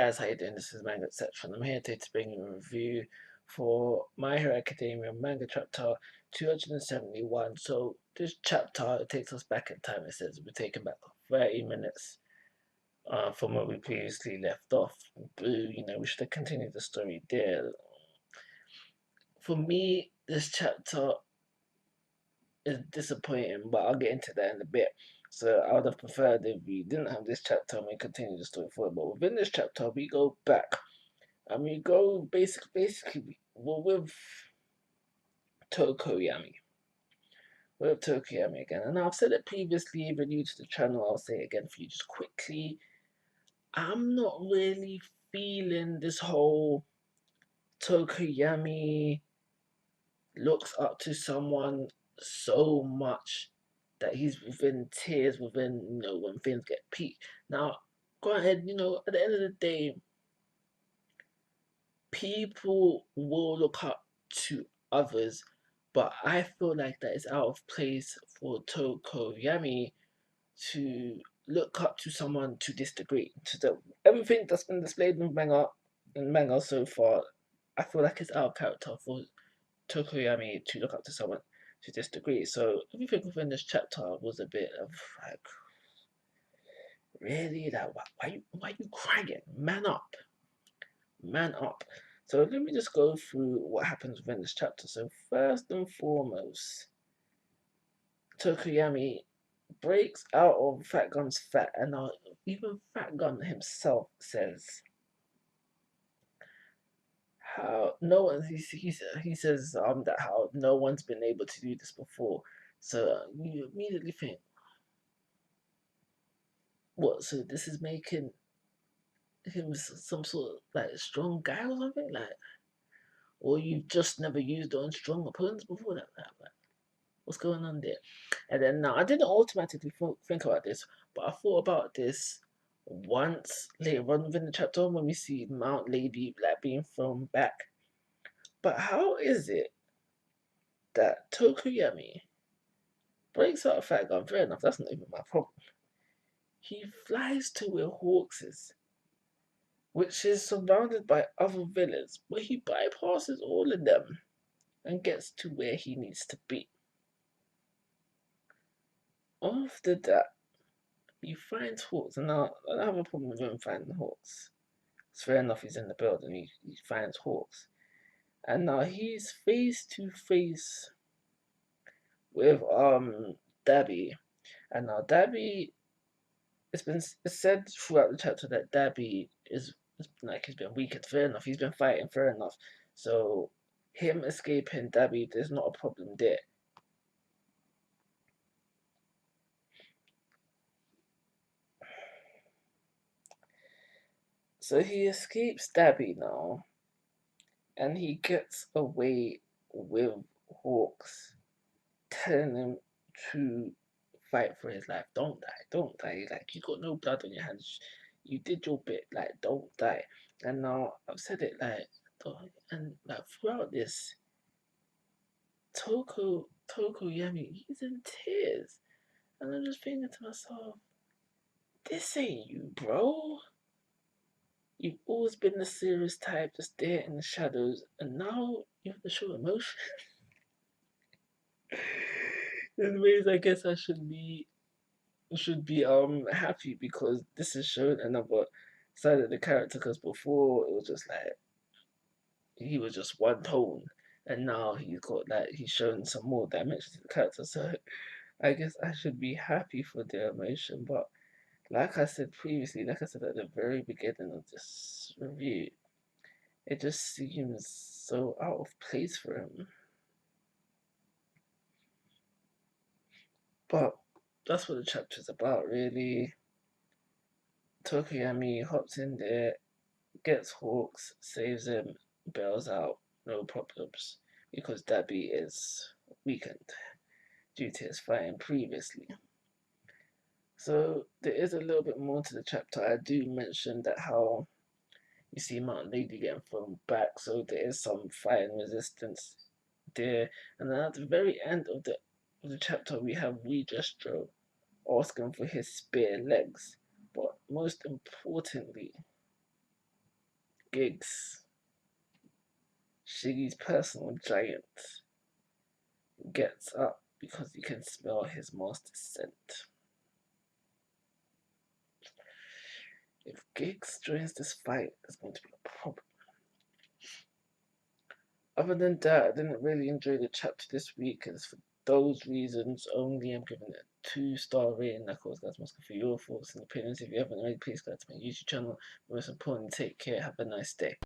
guys, how you doing? This is Manga etc. And I'm here today to bring you a review for My Hero Academia Manga Chapter 271. So this chapter, it takes us back in time. It says we're taken back 30 minutes from where we previously left off. Boo, we should have continued the story there. For me, this chapter is disappointing, but I'll get into that in a bit. So I would have preferred if we didn't have this chapter and we continue the story forward. But within this chapter, we go back. And we go basically well, with Tokoyami. With Tokoyami again. And I've said it previously, if you're new to the channel, I'll say it again for you just quickly. I'm not really feeling this whole Tokoyami looks up to someone so much that he's within tears within, when things get peaked. Now, granted, at the end of the day, people will look up to others, but I feel like that is out of place for Tokoyami to look up to someone to this degree. Everything that's been displayed in manga so far, I feel like it's out of character for Tokoyami to look up to someone to this degree. So everything within this chapter was a bit of like, really, like why you crying? Man up, man up. So let me just go through what happens within this chapter. So first and foremost, Tokoyami breaks out of Fat Gun's fat, and even Fat Gun himself says how no one he says that how no one's been able to do this before. So you immediately think, what? So this is making him some sort of like strong guy or something, like, or you've just never used on strong opponents before that. What's going on there? And then now I didn't automatically think about this, but I thought about this once later on within the chapter when we see Mount Lady like being thrown back. But how is it that Tokoyami breaks out of Fat Gun? Fair enough, that's not even my problem. He flies to where Hawks is, which is surrounded by other villains, but he bypasses all of them and gets to where he needs to be. After that, he finds Hawks, and now I don't have a problem with him finding Hawks. It's fair enough, he's in the building, he finds Hawks. And now he's face to face with Dabby. And now Dabby, it's said throughout the chapter that Dabby is like he's been weakened. Fair enough, he's been fighting, fair enough. So him escaping Dabby, there's not a problem there. So he escapes Dabby now, and he gets away with Hawks, telling him to fight for his life. Don't die, don't die. Like, you got no blood on your hands. You did your bit. Like, don't die. And now I've said it like, and like throughout this, Tokoyami, he's in tears, and I'm just thinking to myself, this ain't you, bro. You've always been the serious type, just there in the shadows, and now you have to show emotion. In ways, I guess I should be happy because this is showing another side of the character. Because before it was just like he was just one tone, and now he's showing some more dimension to the character. So I guess I should be happy for the emotion. But like I said previously, like I said at the very beginning of this review, it just seems so out of place for him. But that's what the chapter's about, really. Tokoyami hops in there, gets Hawks, saves him, bails out, no problems, because Dabby is weakened due to his fighting previously. So there is a little bit more to the chapter. I do mention that how you see Mountain Lady getting thrown back, so there is some fighting resistance there. And then at the very end of the chapter, we have Registro asking for his spare legs. But most importantly, Giggs, Shiggy's personal giant, gets up because he can smell his master's scent. If Giggs joins this fight, there's going to be a problem. Other than that, I didn't really enjoy the chapter this week, and for those reasons only, I'm giving it a 2-star rating. Like always, guys, I'm asking for your thoughts and opinions. If you haven't already, please go to my YouTube channel. Most importantly, take care. Have a nice day.